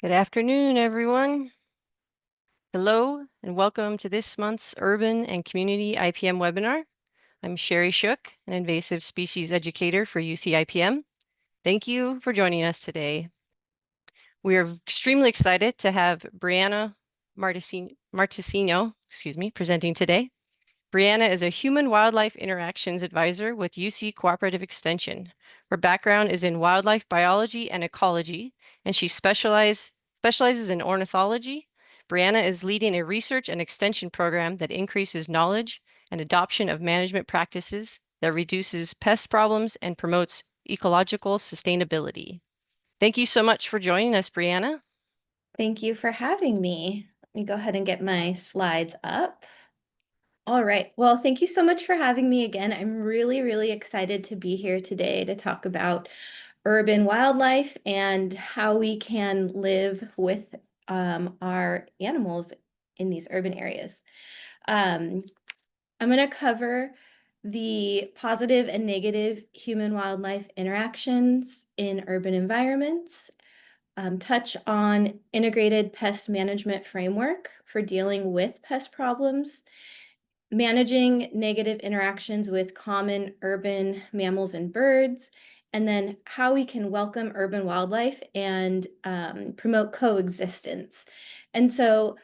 Good afternoon, everyone. Hello, and welcome to this month's Urban and Community IPM webinar. I'm Sherry Shook, an invasive species educator for UCIPM. Thank you for joining us today. We are extremely excited to have Breanna Martinico, presenting today. Breanna is a human-wildlife interactions advisor with UC Cooperative Extension. Her background is in wildlife biology and ecology, and she specializes in ornithology. Breanna is leading a research and extension program that increases knowledge and adoption of management practices that reduces pest problems and promotes ecological sustainability. Thank you so much for joining us, Breanna. Thank you for having me. Let me go ahead and get my slides up. All right. Well, thank you so much for having me again. I'm really excited to be here today to talk about urban wildlife and how we can live with our animals in these urban areas. I'm going to cover the positive and negative human-wildlife interactions in urban environments, touch on integrated pest management framework for dealing with pest problems, managing negative interactions with common urban mammals and birds, and then how we can welcome urban wildlife and promote coexistence. And so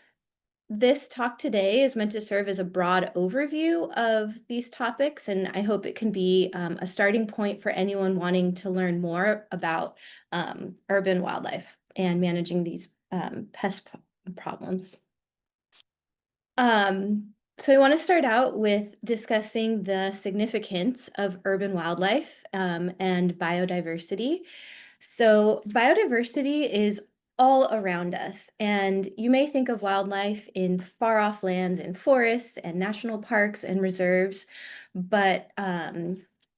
this talk today is meant to serve as a broad overview of these topics, and I hope it can be a starting point for anyone wanting to learn more about urban wildlife and managing these pest problems. So I want to start out with discussing the significance of urban wildlife and biodiversity. So biodiversity is all around us, and you may think of wildlife in far-off lands and forests and national parks and reserves, but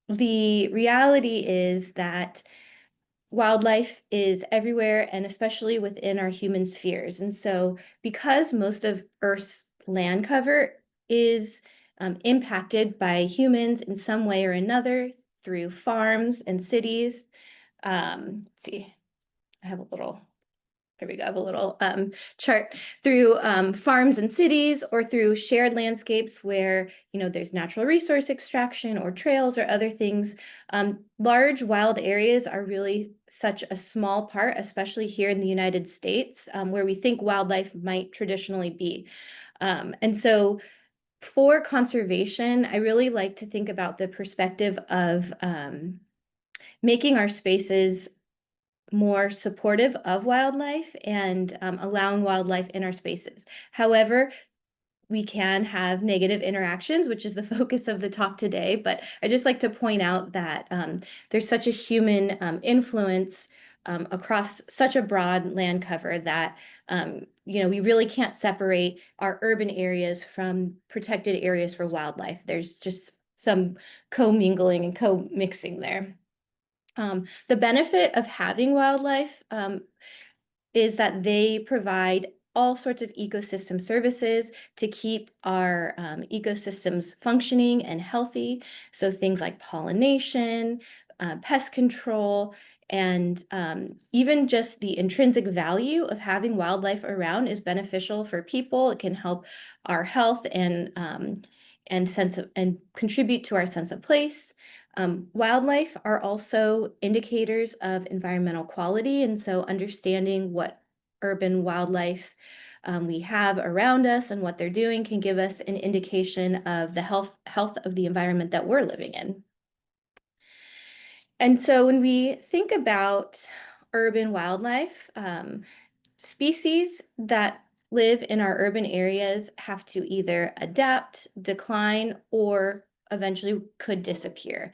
the reality is that wildlife is everywhere and especially within our human spheres. And so because most of Earth's land cover is impacted by humans in some way or another through farms and cities. Let's see, I have a little, there we go, I have a little chart through farms and cities or through shared landscapes where, there's natural resource extraction or trails or other things. Large wild areas are really such a small part, especially here in the United States, where we think wildlife might traditionally be. And so for conservation, I really like to think about the perspective of making our spaces more supportive of wildlife and allowing wildlife in our spaces. However, we can have negative interactions, which is the focus of the talk today. But I just like to point out that there's such a human influence across such a broad land cover that we really can't separate our urban areas from protected areas for wildlife. There's just some co-mingling and co-mixing there. The benefit of having wildlife is that they provide all sorts of ecosystem services to keep our ecosystems functioning and healthy. So things like pollination, pest control, and even just the intrinsic value of having wildlife around is beneficial for people. It can help our health and contribute to our sense of place. Wildlife are also indicators of environmental quality, and so understanding what urban wildlife we have around us and what they're doing can give us an indication of the health of the environment that we're living in. And so when we think about urban wildlife, species that live in our urban areas have to either adapt, decline, or eventually could disappear.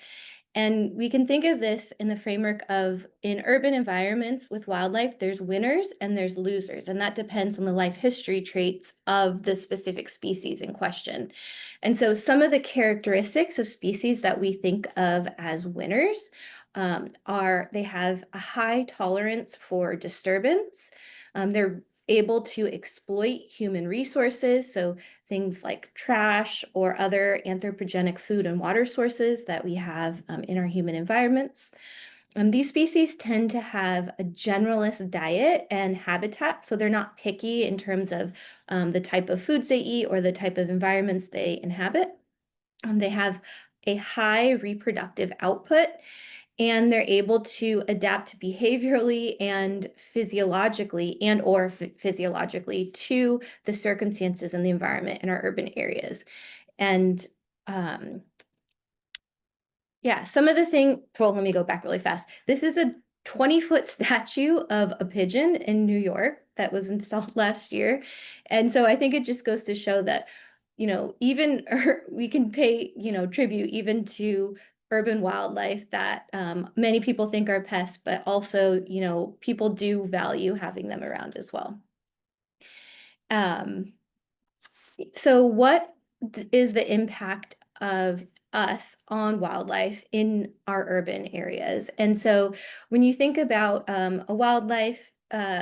And we can think of this in the framework of in urban environments with wildlife, there's winners and there's losers, and that depends on the life history traits of the specific species in question. And so some of the characteristics of species that we think of as winners are they have a high tolerance for disturbance. They're able to exploit human resources, so things like trash or other anthropogenic food and water sources that we have in our human environments. These species tend to have a generalist diet and habitat, so they're not picky in terms of the type of foods they eat or the type of environments they inhabit. They have a high reproductive output, and they're able to adapt behaviorally and physiologically physiologically to the circumstances and the environment in our urban areas. And um, yeah, some of the thing, well, let me go back really fast. This is a 20-foot statue of a pigeon in New York that was installed last year. And so I think it just goes to show that, even we can pay, tribute even to urban wildlife that many people think are pests, but also, people do value having them around as well. Um, so what is the impact of us on wildlife in our urban areas? And so when you think about a wildlife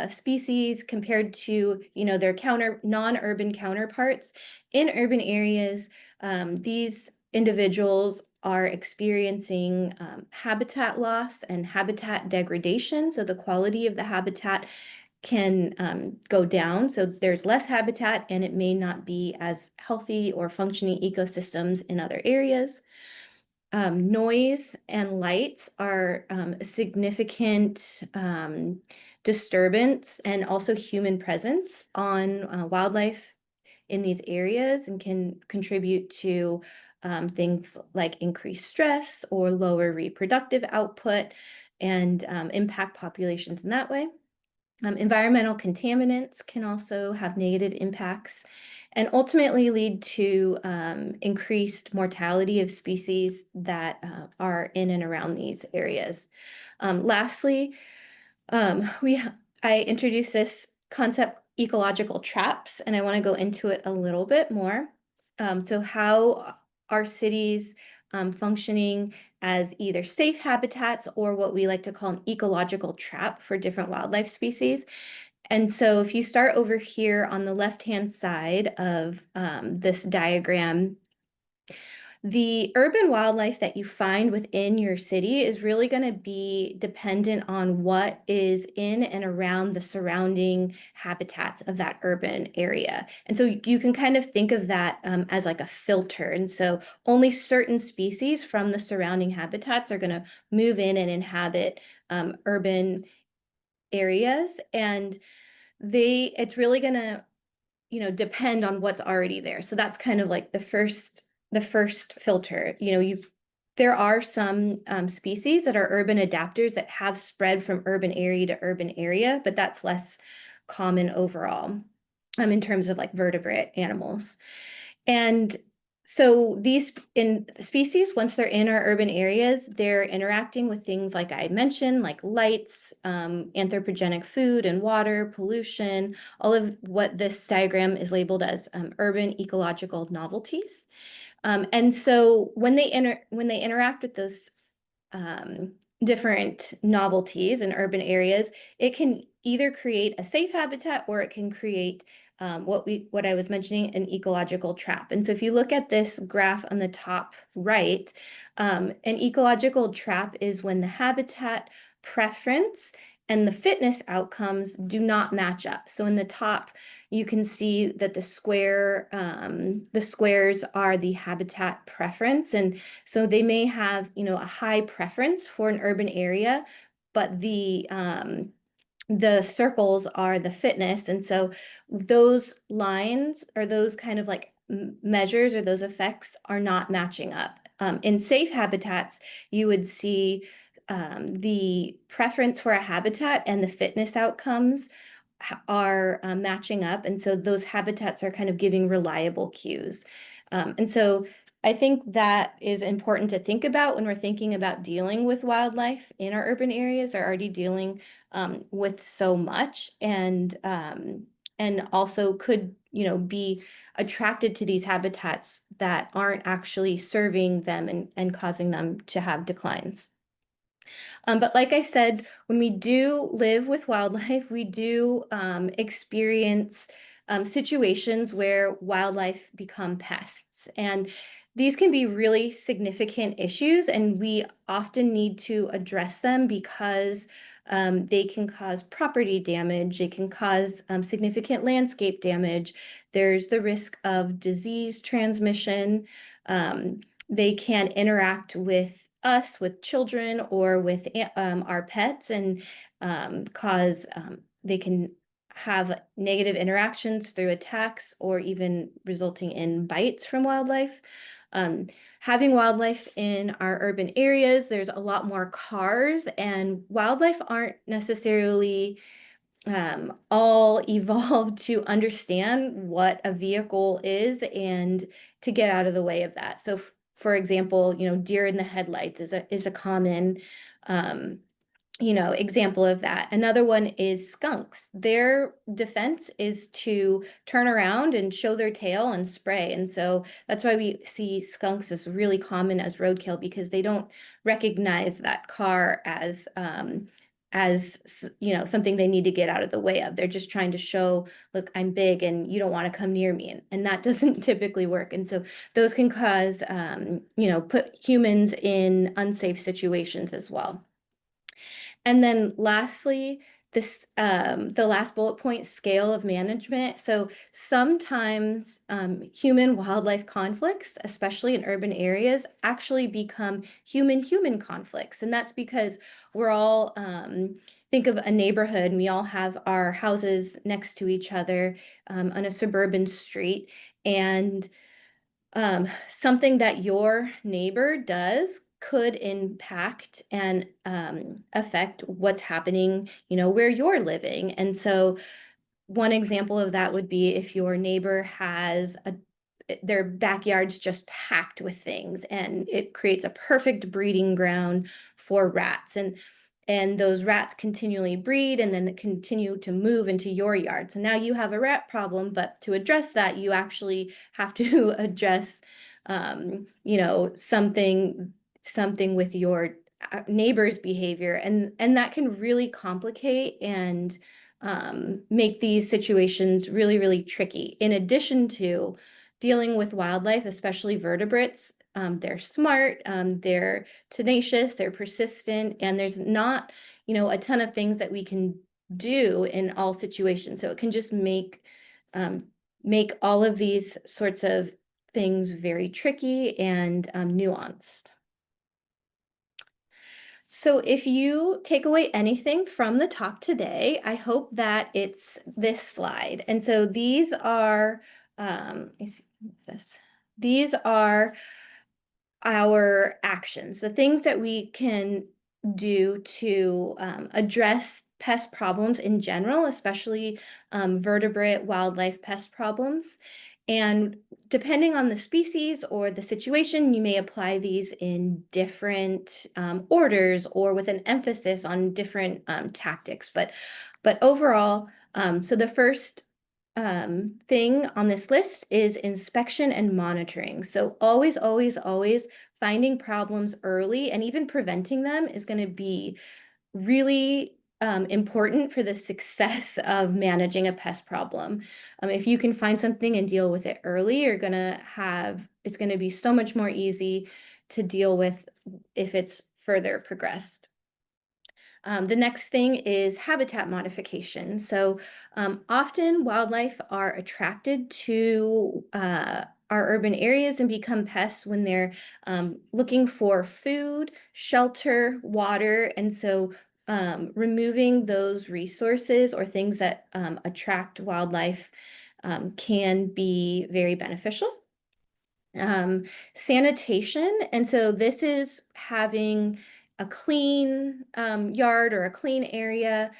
species compared to, their non-urban counterparts in urban areas, these individuals are experiencing habitat loss and habitat degradation. So the quality of the habitat can go down. So there's less habitat and it may not be as healthy or functioning ecosystems in other areas. Noise and light are a significant disturbance and also human presence on wildlife in these areas and can contribute to things like increased stress or lower reproductive output and impact populations in that way. Environmental contaminants can also have negative impacts and ultimately lead to increased mortality of species that are in and around these areas. Lastly, I introduced this concept ecological traps, and I want to go into it a little bit more. So how are cities functioning as either safe habitats or what we like to call an ecological trap for different wildlife species? And so if you start over here on the left-hand side of this diagram, the urban wildlife that you find within your city is really going to be dependent on what is in and around the surrounding habitats of that urban area. And so you can kind of think of that as like a filter. And so only certain species from the surrounding habitats are going to move in and inhabit urban areas. And it's really going to depend on what's already there. So that's kind of like the first filter. There are some species that are urban adapters that have spread from urban area to urban area, but that's less common overall in terms of like vertebrate animals. And so these species, once they're in our urban areas, they're interacting with things like I mentioned, like lights, anthropogenic food and water, pollution, all of what this diagram is labeled as urban ecological novelties. And so when they interact with those different novelties in urban areas, it can either create a safe habitat or it can create what I was mentioning, an ecological trap. And so if you look at this graph on the top right, an ecological trap is when the habitat preference and the fitness outcomes do not match up. So in the top, you can see that the squares are the habitat preference. And so they may have, a high preference for an urban area, but the circles are the fitness. And so those lines or those kind of like measures or those effects are not matching up. In safe habitats, you would see the preference for a habitat and the fitness outcomes are matching up. And so those habitats are kind of giving reliable cues. And so I think that is important to think about when we're thinking about dealing with wildlife in our urban areas, are already dealing with so much and also could, be attracted to these habitats that aren't actually serving them and causing them to have declines. But like I said, when we do live with wildlife, we do experience situations where wildlife become pests. And these can be really significant issues, and we often need to address them because they can cause property damage, they can cause significant landscape damage. There's the risk of disease transmission. Um, they can interact with us, with children, or with our pets, and they can have negative interactions through attacks or even resulting in bites from wildlife. Um, Having wildlife in our urban areas, there's a lot more cars, and wildlife aren't necessarily all evolved to understand what a vehicle is and to get out of the way of that. So, for example, deer in the headlights is a common example of that. Another one is skunks. Their defense is to turn around and show their tail and spray. And so that's why we see skunks as really common as roadkill, because they don't recognize that car as something they need to get out of the way of. They're just trying to show, look, I'm big and you don't want to come near me. And that doesn't typically work. And so those can cause put humans in unsafe situations as well. And then lastly, the last bullet point, scale of management. So sometimes human wildlife conflicts, especially in urban areas, actually become human conflicts. And that's because we're all think of a neighborhood, and we all have our houses next to each other on a suburban street. And something that your neighbor does could impact and affect what's happening, where you're living. And so one example of that would be if your neighbor has their backyard's just packed with things, and it creates a perfect breeding ground for rats. And those rats continually breed and then continue to move into your yard. So now you have a rat problem, but to address that, you actually have to address, something with your neighbor's behavior, and that can really complicate and make these situations really, really tricky. In addition to dealing with wildlife, especially vertebrates, they're smart, they're tenacious, they're persistent, and there's not, a ton of things that we can do in all situations. So it can just um, make all of these sorts of things very tricky and nuanced. So if you take away anything from the talk today, I hope that it's this slide. And so these are, let me see this. These are our actions, the things that we can do to address pest problems in general, especially vertebrate wildlife pest problems. And depending on the species or the situation, you may apply these in different orders or with an emphasis on different tactics. But overall, so the first thing on this list is inspection and monitoring. So always, always, always finding problems early and even preventing them is going to be really important for the success of managing a pest problem. If you can find something and deal with it early, it's going to be so much more easy to deal with if it's further progressed. The next thing is habitat modification. So often wildlife are attracted to our urban areas and become pests when they're looking for food, shelter, water. And so removing those resources or things that attract wildlife can be very beneficial. Sanitation. And so this is having a clean yard or a clean area.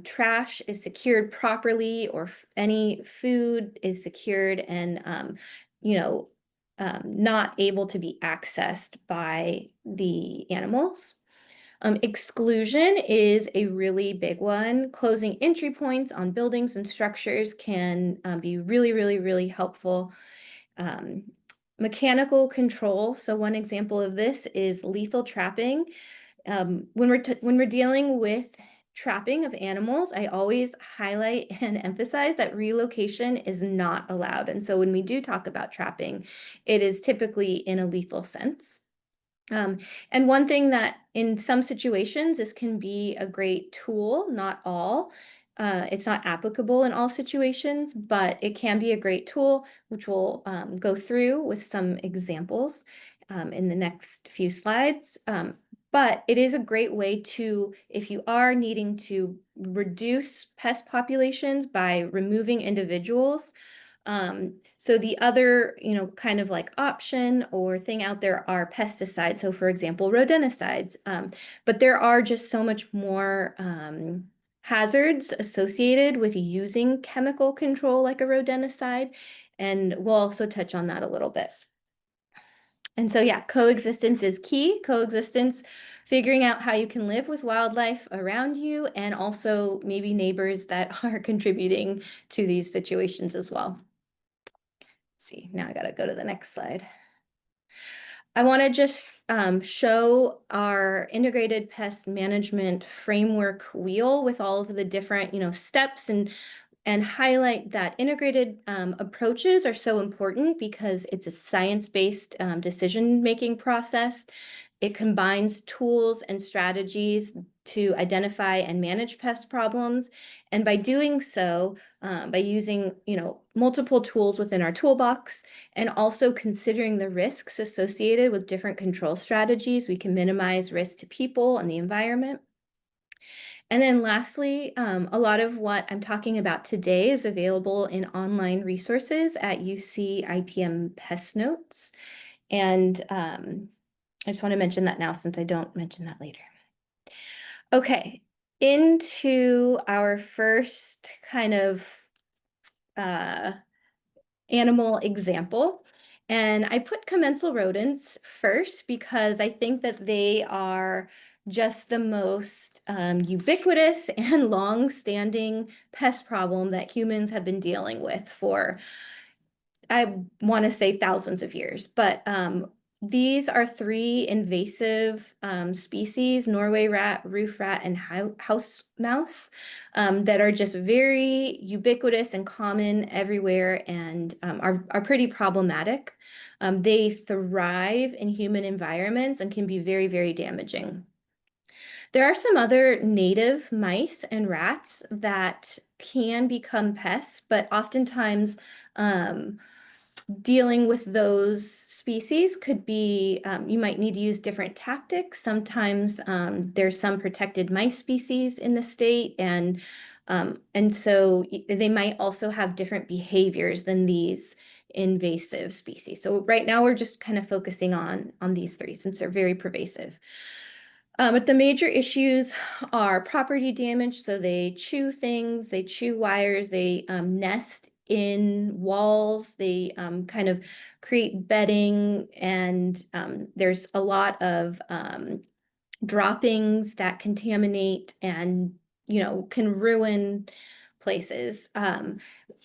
Trash is secured properly, or any food is secured and, not able to be accessed by the animals. Exclusion is a really big one. Closing entry points on buildings and structures can be really, really, really helpful. Um, Mechanical control. So one example of this is lethal trapping. When we're dealing with trapping of animals, I always highlight and emphasize that relocation is not allowed. And so when we do talk about trapping, it is typically in a lethal sense. Um, and one thing that in some situations, this can be a great tool, not all. It's not applicable in all situations, but it can be a great tool, which we'll go through with some examples in the next few slides. But it is a great way to, if you are needing to reduce pest populations by removing individuals, so the other, kind of like option or thing out there are pesticides. So for example, rodenticides. But there are just so much more hazards associated with using chemical control like a rodenticide. And we'll also touch on that a little bit. And so, yeah, coexistence is key. Coexistence, figuring out how you can live with wildlife around you and also maybe neighbors that are contributing to these situations as well. See, now I got to go to the next slide. I want to just show our integrated pest management framework wheel with all of the different, steps and highlight that integrated approaches are so important because it's a science-based decision-making process. It combines tools and strategies to identify and manage pest problems. And by doing so, by using, multiple tools within our toolbox and also considering the risks associated with different control strategies, we can minimize risk to people and the environment. And then lastly, a lot of what I'm talking about today is available in online resources at UC IPM Pest Notes. And I just want to mention that now since I don't mention that later. Okay, into our first kind of uh, animal example. And I put commensal rodents first because I think that they are just the most ubiquitous and long-standing pest problem that humans have been dealing with for, I want to say, thousands of years. But these are three invasive species, Norway rat, roof rat, and house mouse, that are just very ubiquitous and common everywhere and are pretty problematic. They thrive in human environments and can be very, very damaging. There are some other native mice and rats that can become pests, but oftentimes dealing with those species could be, you might need to use different tactics. Sometimes there's some protected mice species in the state, and so they might also have different behaviors than these invasive species. So right now we're just kind of focusing on these three since they're very pervasive. But the major issues are property damage. So they chew things, they chew wires, they nest in walls, they kind of create bedding, and there's a lot of droppings that contaminate and, can ruin places.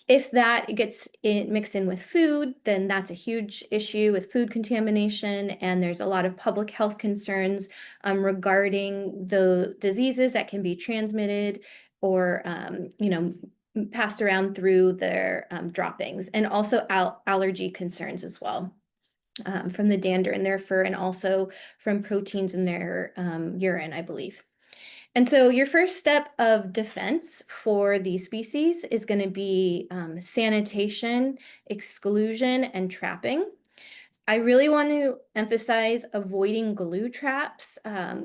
If that gets mixed in with food, then that's a huge issue with food contamination. And there's a lot of public health concerns regarding the diseases that can be transmitted or, passed around through their droppings, and also allergy concerns as well. From the dander in their fur and also from proteins in their urine, I believe. And so your first step of defense for these species is going to be sanitation, exclusion, and trapping. I really want to emphasize avoiding glue traps.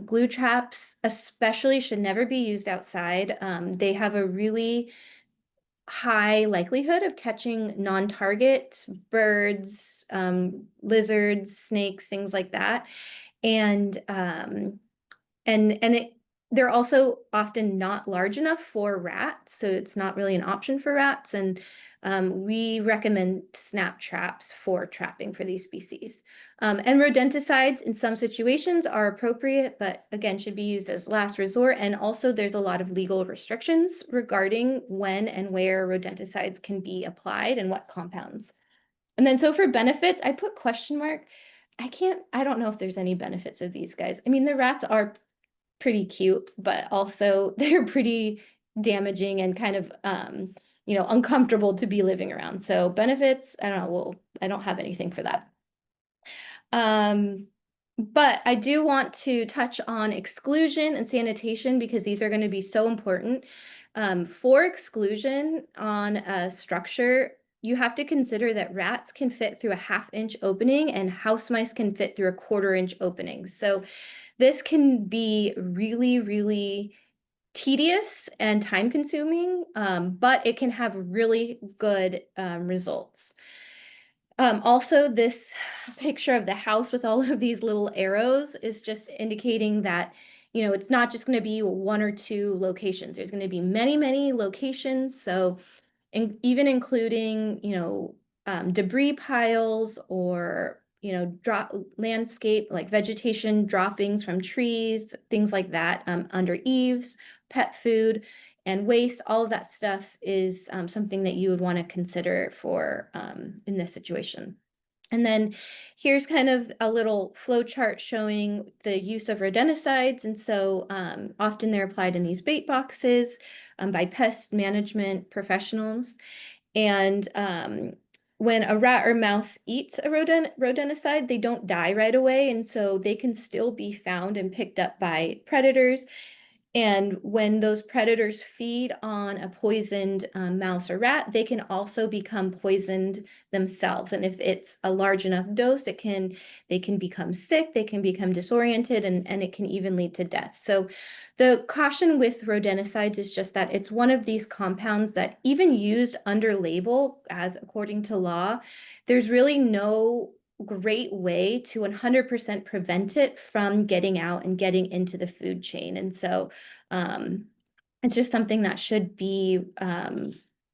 Glue traps especially should never be used outside. They have a really high likelihood of catching non-target birds, lizards, snakes, things like that. And they're also often not large enough for rats, so it's not really an option for rats. And we recommend snap traps for trapping for these species. And rodenticides in some situations are appropriate, but again, should be used as last resort. And also there's a lot of legal restrictions regarding when and where rodenticides can be applied and what compounds. And then so for benefits, I put question mark. I don't know if there's any benefits of these guys. I mean, the rats are pretty cute, but also they're pretty damaging and kind of uncomfortable to be living around. So benefits, I don't know, well, I don't have anything for that. Um, but I do want to touch on exclusion and sanitation because these are going to be so important. For exclusion on a structure, you have to consider that rats can fit through a 1/2 inch opening and house mice can fit through a 1/4 inch opening. So this can be really, really tedious and time consuming, but it can have really good results. Also, this picture of the house with all of these little arrows is just indicating that, it's not just going to be one or two locations. There's going to be many, many locations. So even including, debris piles or, drop landscape like vegetation droppings from trees, things like that, under eaves, pet food, and waste. All of that stuff is something that you would want to consider for in this situation. And then here's kind of a little flow chart showing the use of rodenticides. And so often they're applied in these bait boxes by pest management professionals. And when a rat or mouse eats a rodenticide, they don't die right away. And so they can still be found and picked up by predators. And when those predators feed on a poisoned mouse or rat, they can also become poisoned themselves. And if it's a large enough dose, they can become sick, they can become disoriented, and it can even lead to death. So the caution with rodenticides is just that it's one of these compounds that even used under label, as according to law, there's really no great way to 100% prevent it from getting out and getting into the food chain. And so um, it's just something that should be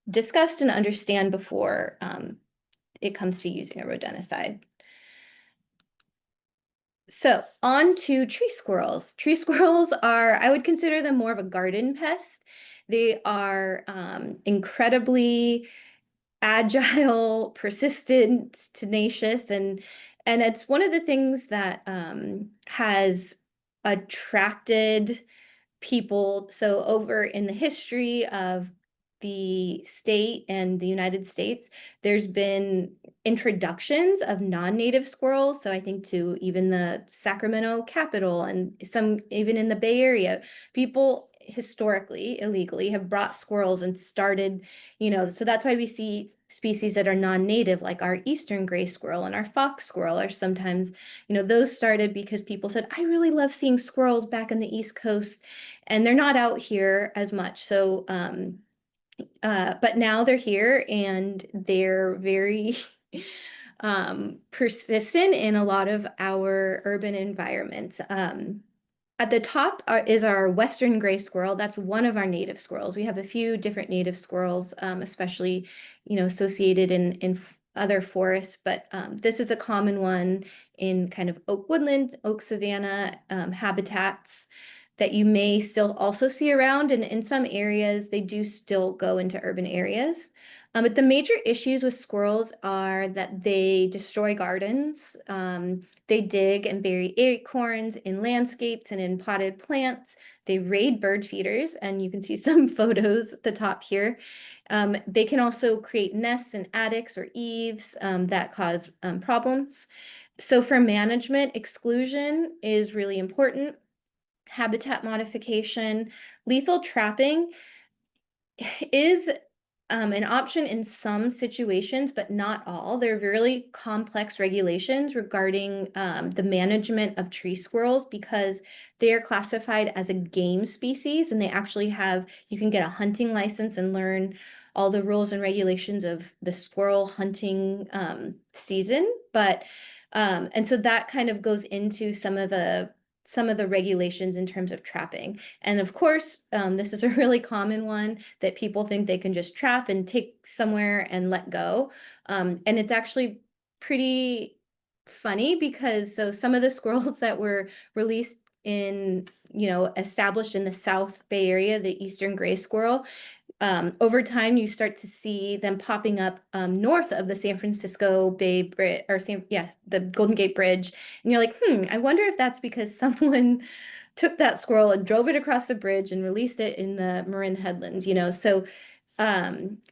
discussed and understand before it comes to using a rodenticide. So on to tree squirrels. Tree squirrels are, I would consider them more of a garden pest. They are incredibly agile, persistent, tenacious, and it's one of the things that has attracted people. So over in the history of the state and the United States, there's been introductions of non-native squirrels. So I think to even the Sacramento Capitol and some even in the Bay Area, people historically illegally have brought squirrels and started, so that's why we see species that are non-native like our eastern gray squirrel and our fox squirrel are sometimes, those started because people said, I really love seeing squirrels back in the East Coast and they're not out here as much. So, but now they're here and they're very persistent in a lot of our urban environments. At the top is our western gray squirrel. That's one of our native squirrels. We have a few different native squirrels, especially, associated in other forests, but this is a common one in kind of oak woodland, oak savanna habitats that you may still also see around. And in some areas, they do still go into urban areas. But the major issues with squirrels are that they destroy gardens. They dig and bury acorns in landscapes and in potted plants. They raid bird feeders, and you can see some photos at the top here. They can also create nests in attics or eaves that cause problems. So for management, exclusion is really important. Habitat modification, lethal trapping is an option in some situations, but not all. There are really complex regulations regarding the management of tree squirrels because they are classified as a game species and they actually have, you can get a hunting license and learn all the rules and regulations of the squirrel hunting season. And so that kind of goes into some of the regulations in terms of trapping. And of course, this is a really common one that people think they can just trap and take somewhere and let go. And it's actually pretty funny because so some of the squirrels that were released in, established in the South Bay Area, the eastern gray squirrel, over time, you start to see them popping up north of the San Francisco Bay Bridge, or the Golden Gate Bridge, and you're like, I wonder if that's because someone took that squirrel and drove it across the bridge and released it in the Marin Headlands, so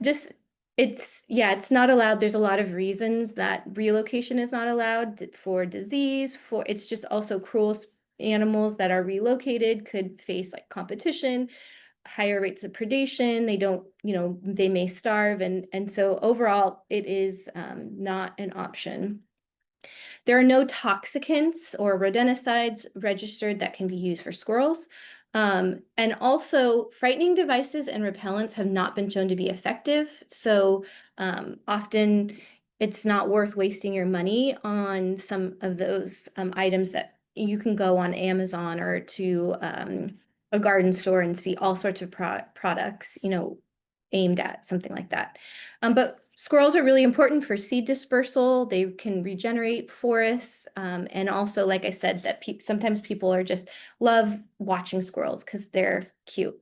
just it's not allowed. There's a lot of reasons that relocation is not allowed for disease, for it's just also cruel animals that are relocated could face like competition, higher rates of predation. They don't, they may starve. And so overall, it is not an option. There are no toxicants or rodenticides registered that can be used for squirrels. And also, frightening devices and repellents have not been shown to be effective. So often it's not worth wasting your money on some of those items that you can go on Amazon or to a garden store and see all sorts of products, aimed at something like that. But squirrels are really important for seed dispersal. They can regenerate forests. And also, like I said, that sometimes people are just love watching squirrels because they're cute.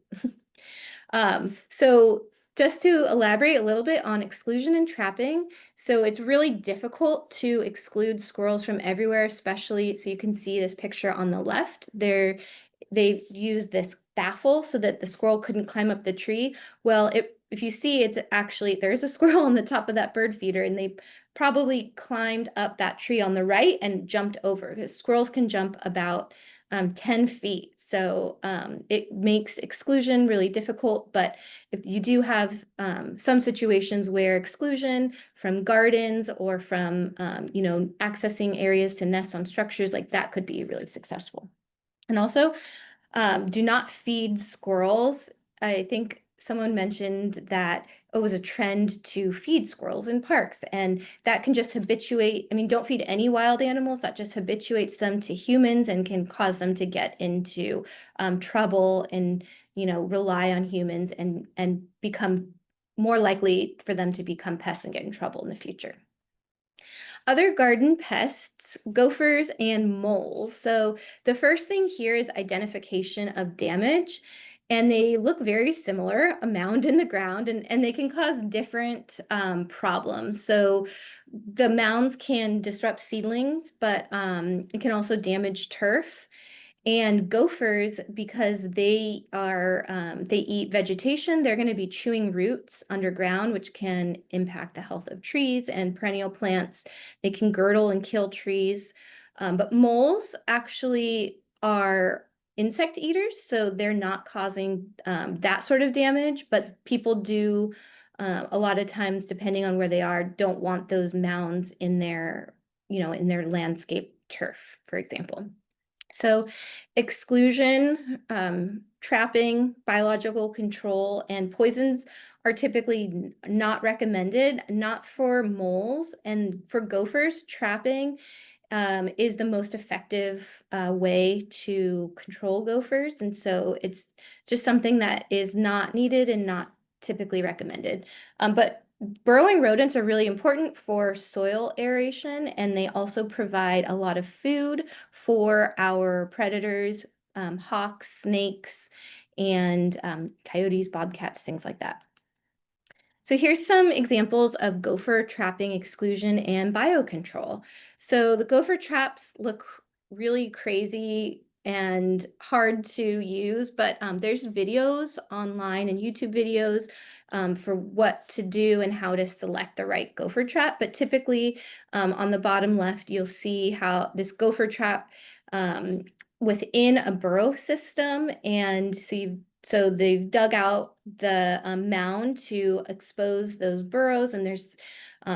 So just to elaborate a little bit on exclusion and trapping. So it's really difficult to exclude squirrels from everywhere, especially, so you can see this picture on the left. They use this baffle so that the squirrel couldn't climb up the tree. Well, if you see, it's actually, there's a squirrel on the top of that bird feeder, and they probably climbed up that tree on the right and jumped over, because squirrels can jump about 10 feet. So it makes exclusion really difficult. But if you do have some situations where exclusion from gardens or from, accessing areas to nest on structures, like that could be really successful. And also, do not feed squirrels. I think someone mentioned that it was a trend to feed squirrels in parks, and that can just habituate. I mean, don't feed any wild animals. That just habituates them to humans and can cause them to get into trouble and, rely on humans and become more likely for them to become pests and get in trouble in the future. Other garden pests, gophers and moles. So the first thing here is identification of damage. And they look very similar, a mound in the ground, and they can cause different problems. So the mounds can disrupt seedlings, but it can also damage turf. And gophers, because they eat vegetation, they're going to be chewing roots underground, which can impact the health of trees and perennial plants. They can girdle and kill trees. But moles actually are insect eaters, so they're not causing that sort of damage, but people do, a lot of times, depending on where they are, don't want those mounds in their landscape turf, for example. So exclusion, trapping, biological control, and poisons are typically not recommended, not for moles. And for gophers, trapping is the most effective way to control gophers. And so it's just something that is not needed and not typically recommended. But burrowing rodents are really important for soil aeration, and they also provide a lot of food for our predators, hawks, snakes, and coyotes, bobcats, things like that. So here's some examples of gopher trapping, exclusion, and biocontrol. So the gopher traps look really crazy and hard to use, but there's videos online and YouTube videos for what to do and how to select the right gopher trap. But typically on the bottom left, you'll see how this gopher trap within a burrow system. And so they've dug out the mound to expose those burrows, and there's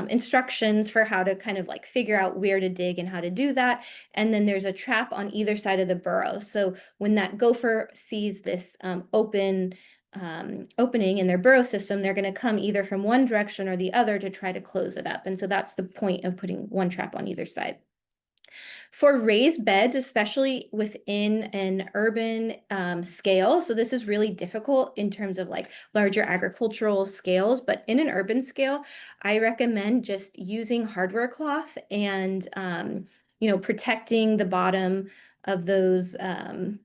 instructions for how to kind of like figure out where to dig and how to do that. And then there's a trap on either side of the burrow. So when that gopher sees this opening in their burrow system, they're going to come either from one direction or the other to try to close it up. And so that's the point of putting one trap on either side. For raised beds, especially within an urban scale, so this is really difficult in terms of like larger agricultural scales, but in an urban scale, I recommend just using hardware cloth and, protecting the bottom of those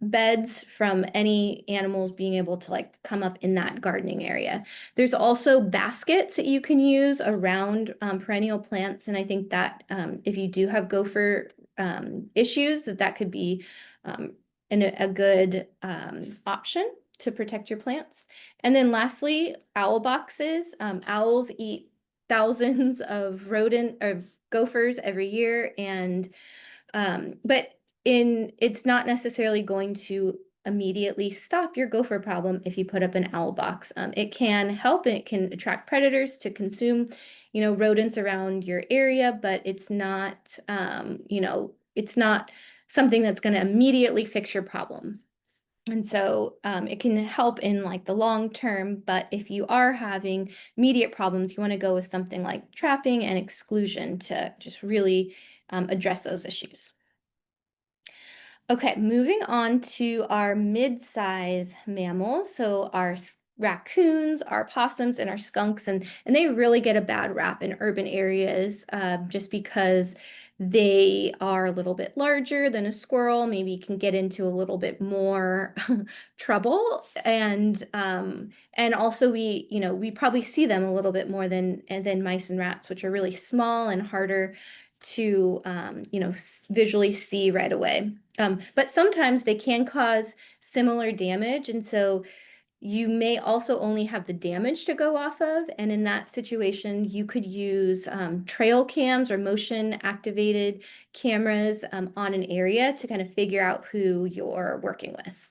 beds from any animals being able to like come up in that gardening area. There's also baskets that you can use around perennial plants, and I think that if you do have gopher issues, that could be a good option to protect your plants. And then lastly, owl boxes. Owls eat thousands of rodent or gophers every year, and but it's not necessarily going to immediately stop your gopher problem if you put up an owl box. It can help and it can attract predators to consume, rodents around your area, but it's not, it's not something that's going to immediately fix your problem. And so it can help in like the long term, but if you are having immediate problems, you want to go with something like trapping and exclusion to just really address those issues. Okay, moving on to our mid-size mammals. So our raccoons, our possums, and our skunks, and they really get a bad rap in urban areas just because they are a little bit larger than a squirrel, maybe can get into a little bit more trouble. And also we probably see them a little bit more than mice and rats, which are really small and harder to visually see right away. But sometimes they can cause similar damage. And so you may also only have the damage to go off of. And in that situation, you could use trail cams or motion activated cameras on an area to kind of figure out who you're working with.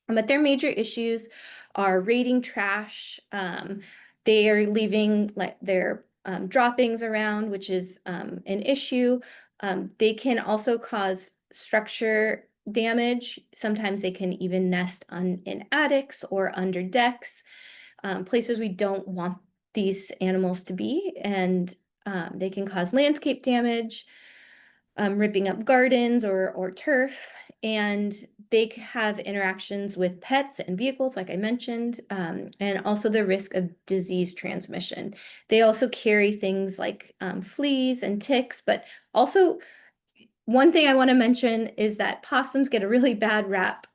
But their major issues are raiding trash. They are leaving like their droppings around, which is an issue. They can also cause structure damage. Sometimes they can even nest in attics or under decks, places we don't want these animals to be. And they can cause landscape damage, ripping up gardens or turf, and they have interactions with pets and vehicles, like I mentioned, and also the risk of disease transmission. They also carry things like fleas and ticks, but also one thing I want to mention is that possums get a really bad rap,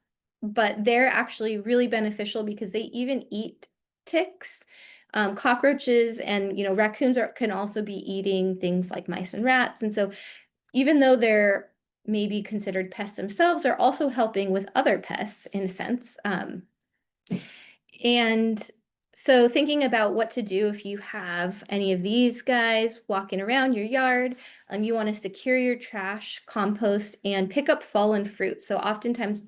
but they're actually really beneficial because they even eat ticks. Cockroaches and raccoons can also be eating things like mice and rats, and so even though they're maybe considered pests themselves, they're also helping with other pests in a sense. And so thinking about what to do if you have any of these guys walking around your yard, you want to secure your trash, compost, and pick up fallen fruit. So oftentimes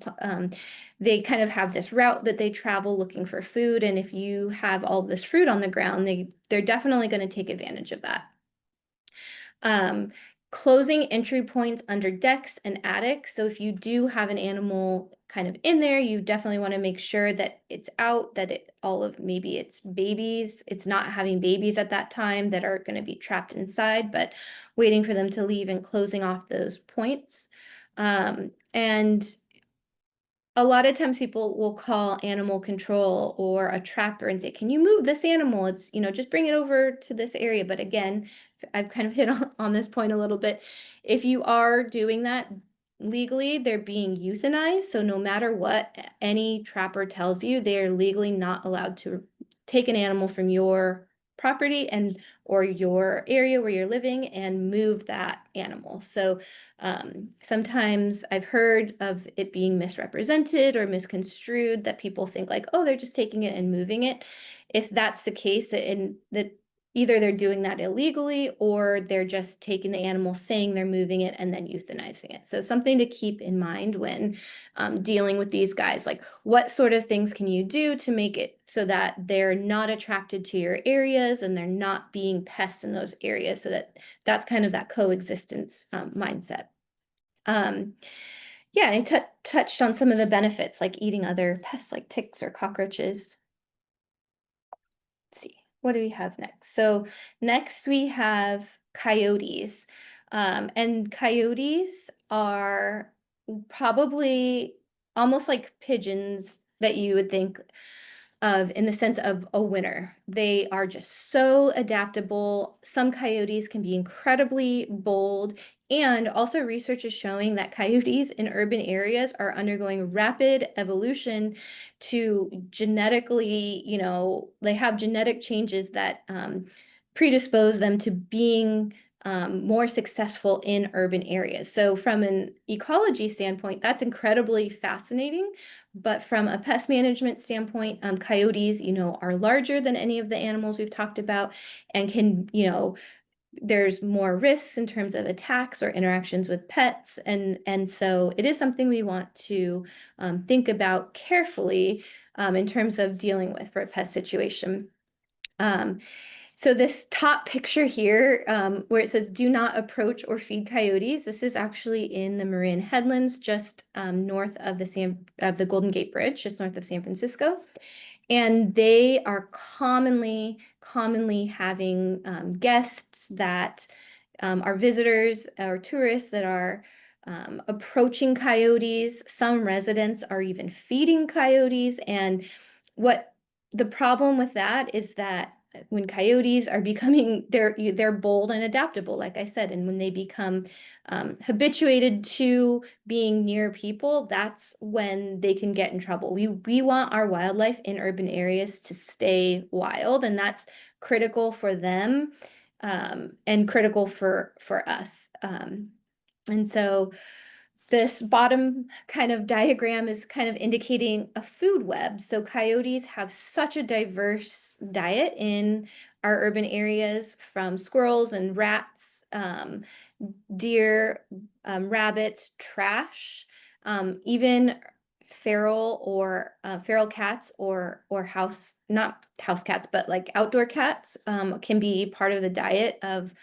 they kind of have this route that they travel looking for food. And if you have all this fruit on the ground, they're definitely going to take advantage of that. Closing entry points under decks and attics. So if you do have an animal kind of in there, you definitely want to make sure that it's out, that maybe it's babies, it's not having babies at that time that are going to be trapped inside, but waiting for them to leave and closing off those points. And a lot of times people will call animal control or a trapper and say, can you move this animal? It's, just bring it over to this area. But again, I've kind of hit on this point a little bit. If you are doing that legally, they're being euthanized. So no matter what any trapper tells you, they are legally not allowed to take an animal from your property or your area where you're living and move that animal. So sometimes I've heard of it being misrepresented or misconstrued, that people think like, oh, they're just taking it and moving it. If that's the case, and that either they're doing that illegally or they're just taking the animal, saying they're moving it, and then euthanizing it. So something to keep in mind when dealing with these guys, like what sort of things can you do to make it so that they're not attracted to your areas and they're not being pests in those areas, so that's kind of that coexistence mindset. Yeah, and I touched on some of the benefits, like eating other pests like ticks or cockroaches. Let's see, what do we have next? So next we have coyotes. And coyotes are probably almost like pigeons that you would think of in the sense of a winner. They are just so adaptable. Some coyotes can be incredibly bold. And also research is showing that coyotes in urban areas are undergoing rapid evolution to genetically, they have genetic changes that predispose them to being more successful in urban areas. So from an ecology standpoint, that's incredibly fascinating. But from a pest management standpoint, coyotes, are larger than any of the animals we've talked about and can, there's more risks in terms of attacks or interactions with pets. And so it is something we want to think about carefully in terms of dealing with for a pest situation. Um, so this top picture here, where it says "Do not approach or feed coyotes," this is actually in the Marin Headlands, just north of the Golden Gate Bridge, just north of San Francisco. And they are commonly having guests that are visitors or tourists that are approaching coyotes. Some residents are even feeding coyotes. And what the problem with that is that when coyotes are becoming, they're bold and adaptable, like I said, and when they become habituated to being near people, that's when they can get in trouble. We want our wildlife in urban areas to stay wild, and that's critical for them and critical for us. And so this bottom kind of diagram is kind of indicating a food web. So coyotes have such a diverse diet in our urban areas, from squirrels and rats, deer, rabbits, trash, even feral cats or not house cats, but like outdoor cats can be part of the diet of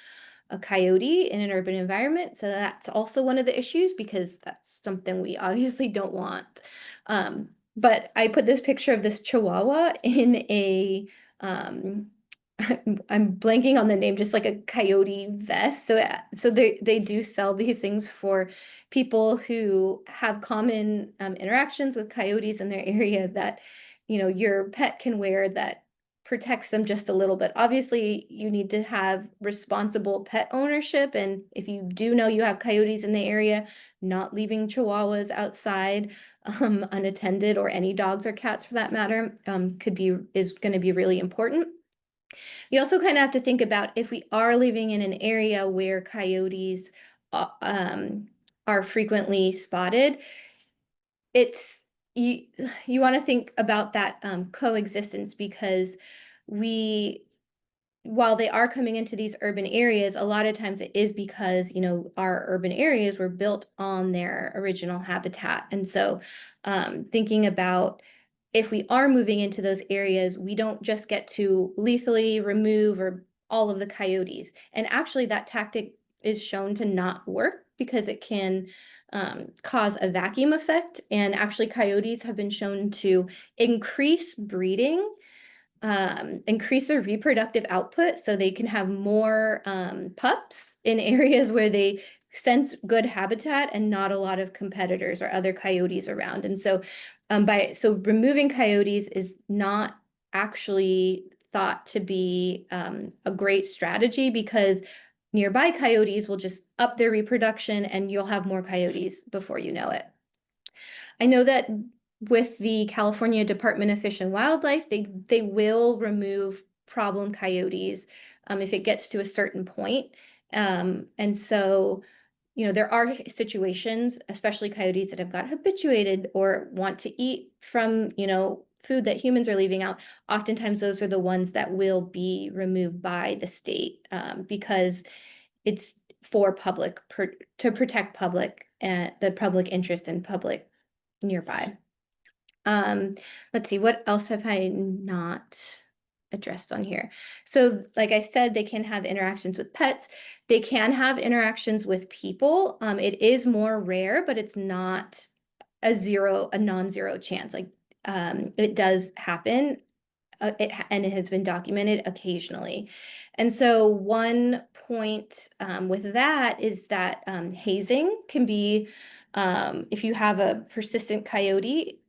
a coyote in an urban environment. So that's also one of the issues because that's something we obviously don't want. But I put this picture of this chihuahua in a I'm blanking on the name, just like a coyote vest. So they do sell these things for people who have common interactions with coyotes in their area that, your pet can wear that protects them just a little bit. Obviously, you need to have responsible pet ownership. And if you do know you have coyotes in the area, not leaving chihuahuas outside unattended, or any dogs or cats for that matter, is going to be really important. You also kind of have to think about, if we are living in an area where coyotes uh, um, are frequently spotted, it's you you want to think about that coexistence, because we while they are coming into these urban areas, a lot of times it is because, our urban areas were built on their original habitat. And so thinking about, if we are moving into those areas, we don't just get to lethally remove or all of the coyotes. And actually that tactic is shown to not work because it can cause a vacuum effect. And actually coyotes have been shown to increase breeding, increase their reproductive output so they can have more pups in areas where they sense good habitat and not a lot of competitors or other coyotes around. And so removing coyotes is not actually thought to be a great strategy, because nearby coyotes will just up their reproduction and you'll have more coyotes before you know it. I know that with the California Department of Fish and Wildlife, they will remove problem coyotes if it gets to a certain point. And so, there are situations, especially coyotes that have got habituated or want to eat from, food that humans are leaving out. Oftentimes, those are the ones that will be removed by the state because it's for to protect the public interest and public nearby. Um, let's see, what else have I not addressed on here? So, like I said, they can have interactions with pets. They can have interactions with people. It is more rare, but it's not a non-zero chance. Like, it does happen. And it has been documented occasionally. And so one point with that is that hazing can be, if you have a persistent coyote,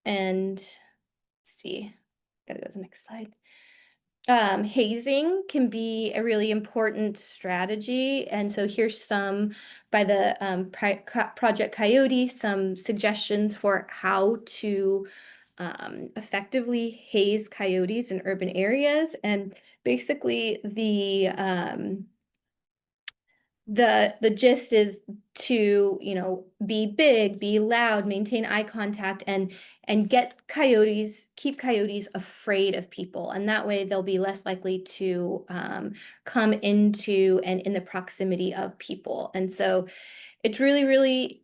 and let's see, gotta go to the next slide. Hazing can be a really important strategy. And so here's some by the Project Coyote, some suggestions for how to effectively haze coyotes in urban areas. And basically the gist is to, be big, be loud, maintain eye contact, and keep coyotes afraid of people. And that way they'll be less likely to come into and in the proximity of people. And so it's really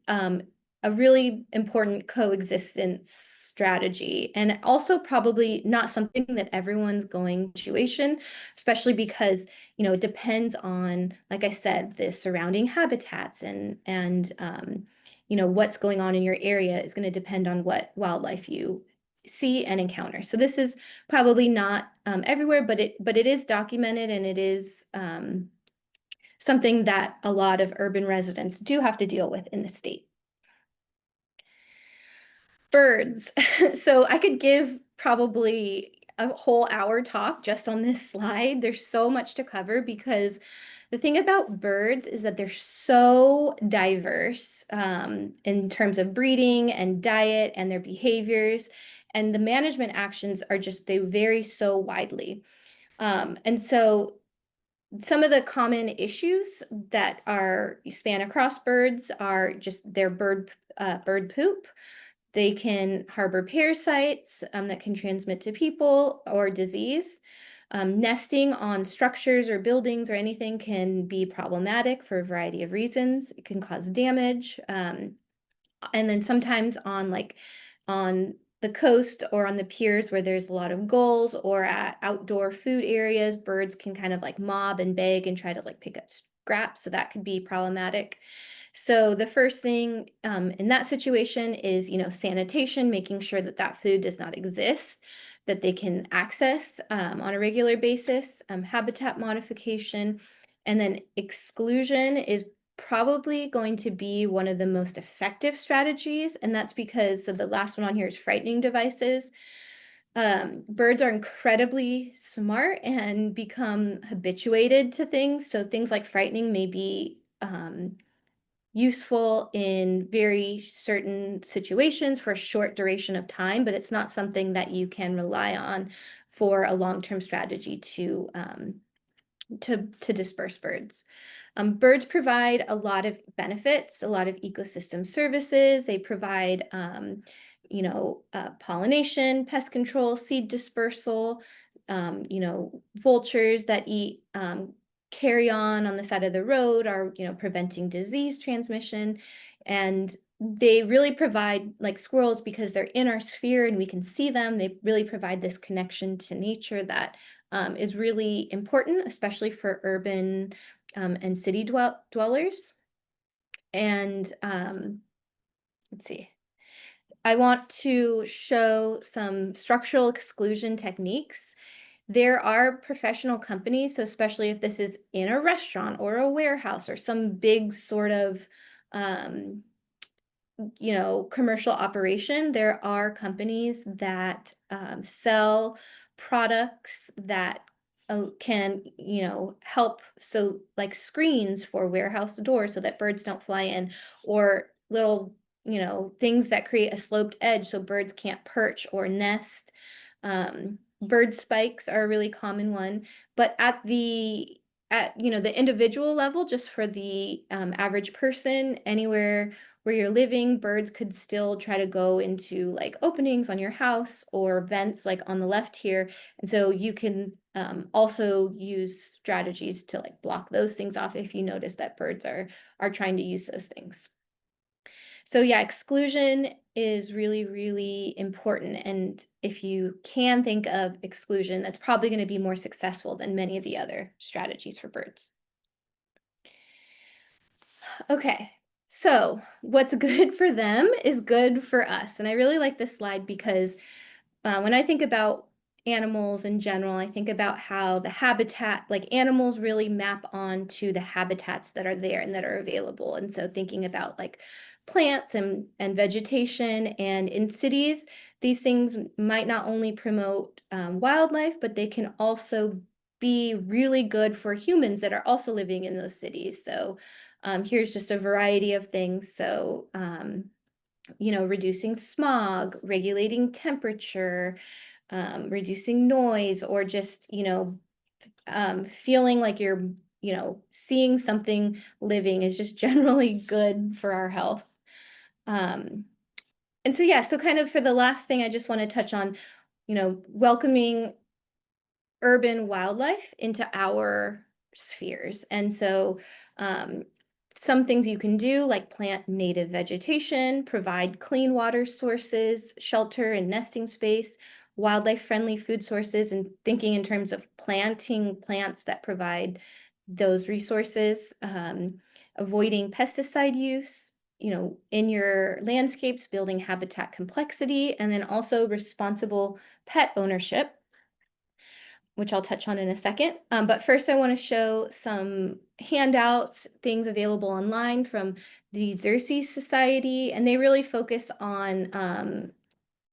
a really important coexistence strategy, and also probably not something that everyone's going to situation, especially because it depends on, like I said, the surrounding habitats, and what's going on in your area is going to depend on what wildlife you see and encounter. So this is probably not everywhere, but it is documented, and it is something that a lot of urban residents do have to deal with in the state. Birds. So I could give probably a whole hour talk just on this slide. There's so much to cover because the thing about birds is that they're so diverse in terms of breeding and diet and their behaviors. And the management actions are they vary so widely. And so some of the common issues that span across birds are just their bird poop. They can harbor parasites that can transmit to people or disease. Nesting on structures or buildings or anything can be problematic for a variety of reasons. It can cause damage. And then sometimes on the coast or on the piers where there's a lot of gulls or at outdoor food areas, birds can kind of like mob and beg and try to like pick up scraps. So that could be problematic. So the first thing in that situation is, sanitation, making sure that that food does not exist, that they can access on a regular basis, habitat modification, and then exclusion is probably going to be one of the most effective strategies. And that's because, so the last one on here is frightening devices. Birds are incredibly smart and become habituated to things. So things like frightening may be useful in very certain situations for a short duration of time, but it's not something that you can rely on for a long-term strategy to disperse birds. Birds provide a lot of benefits, a lot of ecosystem services. They provide, pollination, pest control, seed dispersal, vultures that eat carrion on the side of the road are, preventing disease transmission. And they really provide, like squirrels, because they're in our sphere and we can see them, they really provide this connection to nature that is really important, especially for urban and city dwellers. And let's see. I want to show some structural exclusion techniques. There are professional companies, so especially if this is in a restaurant or a warehouse or some big sort of um, commercial operation, there are companies that sell products that can, help. So like screens for warehouse doors so that birds don't fly in, or little, things that create a sloped edge so birds can't perch or nest. Bird spikes are a really common one, but at the individual level, just for the average person, anywhere where you're living, birds could still try to go into like openings on your house or vents like on the left here. And so you can also use strategies to like block those things off if you notice that birds are trying to use those things. So yeah, exclusion is really important. And if you can think of exclusion, that's probably going to be more successful than many of the other strategies for birds. Okay, so what's good for them is good for us. And I really like this slide because when I think about animals in general, I think about how the habitat, like animals really map on to the habitats that are there and that are available. And so thinking about like plants and vegetation, and in cities, these things might not only promote wildlife, but they can also be really good for humans that are also living in those cities. So here's just a variety of things. So, reducing smog, regulating temperature, reducing noise, or just, feeling like you're seeing something living is just generally good for our health. Um, and so, yeah, so kind of for the last thing, I just want to touch on, welcoming urban wildlife into our spheres. And so, um, some things you can do, like plant native vegetation, provide clean water sources, shelter and nesting space, wildlife friendly food sources, and thinking in terms of planting plants that provide those resources, avoiding pesticide use, in your landscapes, building habitat complexity, and then also responsible pet ownership, which I'll touch on in a second. But first, I want to show some handouts, things available online from the Xerces Society, and they really focus on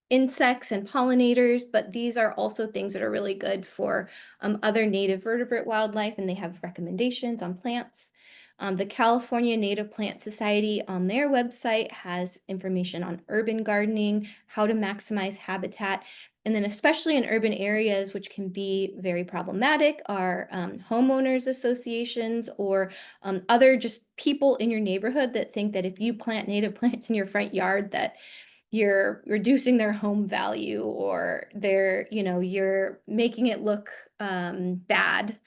insects and pollinators, but these are also things that are really good for other native vertebrate wildlife, and they have recommendations on plants. The California Native Plant Society on their website has information on urban gardening, how to maximize habitat, and then especially in urban areas, which can be very problematic, are homeowners associations or other just people in your neighborhood that think that if you plant native plants in your front yard, that you're reducing their home value, or you're making it look bad.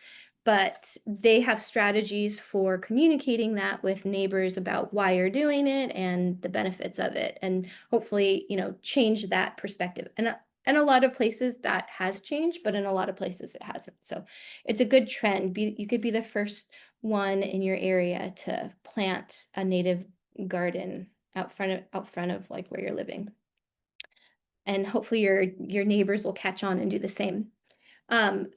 But they have strategies for communicating that with neighbors about why you're doing it and the benefits of it, and hopefully, change that perspective. And a lot of places that has changed, but in a lot of places it hasn't. So it's a good trend. You could be the first one in your area to plant a native garden out front of like where you're living. And hopefully your neighbors will catch on and do the same. Um,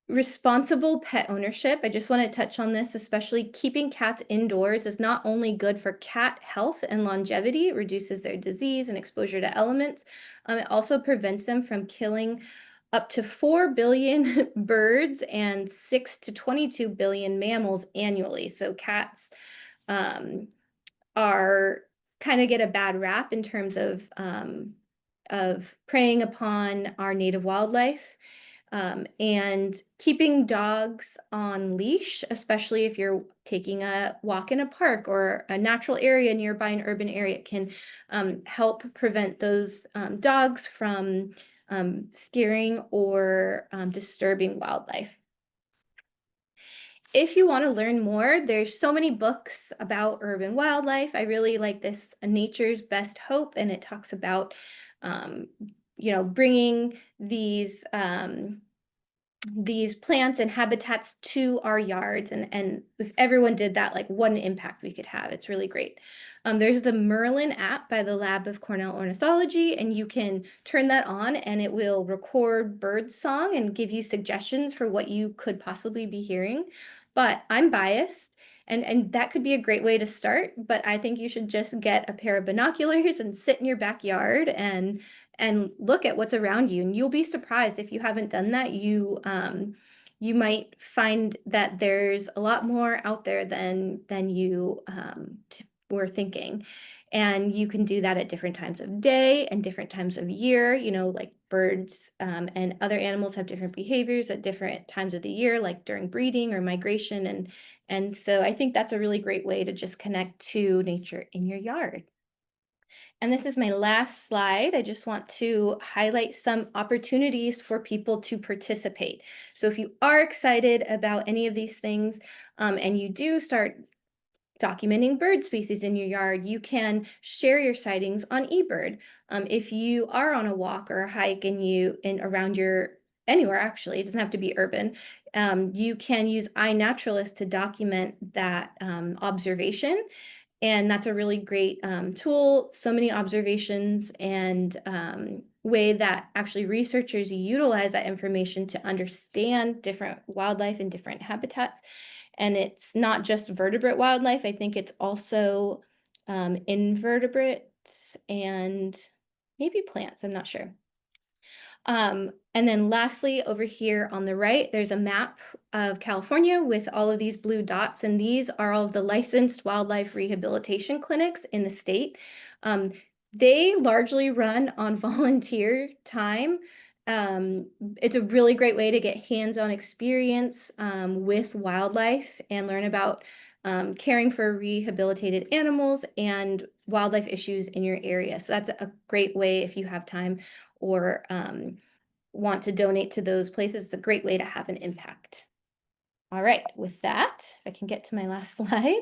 Responsible pet ownership. I just want to touch on this, especially keeping cats indoors is not only good for cat health and longevity, it reduces their disease and exposure to elements. It also prevents them from killing up to 4 billion birds and 6 to 22 billion mammals annually. So cats um, are kind of get a bad rap in terms of preying upon our native wildlife, and keeping dogs on leash, especially if you're taking a walk in a park or a natural area nearby an urban area, can help prevent those dogs from scaring or disturbing wildlife. If you want to learn more, there's so many books about urban wildlife. I really like this Nature's Best Hope, and it talks about, um, bringing these plants and habitats to our yards, and if everyone did that, like what an impact we could have. It's really great. There's the Merlin app by the Lab of Cornell Ornithology, and you can turn that on and it will record bird song and give you suggestions for what you could possibly be hearing. But I'm biased, and that could be a great way to start, but I think you should just get a pair of binoculars and sit in your backyard and look at what's around you, and you'll be surprised. If you haven't done that, you might find that there's a lot more out there than you were thinking. And you can do that at different times of day and different times of year. Like birds and other animals have different behaviors at different times of the year, like during breeding or migration. And so I think that's a really great way to just connect to nature in your yard. And this is my last slide. I just want to highlight some opportunities for people to participate. So if you are excited about any of these things, and you do start documenting bird species in your yard, you can share your sightings on eBird. If you are on a walk or a hike and around anywhere, actually, it doesn't have to be urban, you can use iNaturalist to document that observation. And that's a really great tool. So many observations and way that actually researchers utilize that information to understand different wildlife and different habitats. And it's not just vertebrate wildlife. I think it's also invertebrates and maybe plants. I'm not sure. And then lastly, over here on the right, there's a map of California with all of these blue dots, and these are all of the licensed wildlife rehabilitation clinics in the state. They largely run on volunteer time, It's a really great way to get hands-on experience with wildlife and learn about caring for rehabilitated animals and wildlife issues in your area. So that's a great way if you have time or want to donate to those places. It's a great way to have an impact. All right, with that, if I can get to my last slide,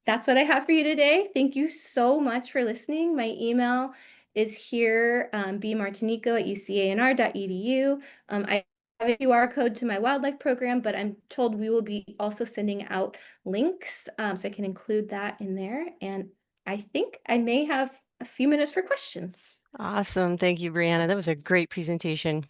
that's what I have for you today. Thank you so much for listening. My email is here, bmartinico@ucanr.edu. I have a QR code to my wildlife program, but I'm told we will be also sending out links, so I can include that in there. And I think I may have a few minutes for questions. Awesome. Thank you, Brianna. That was a great presentation.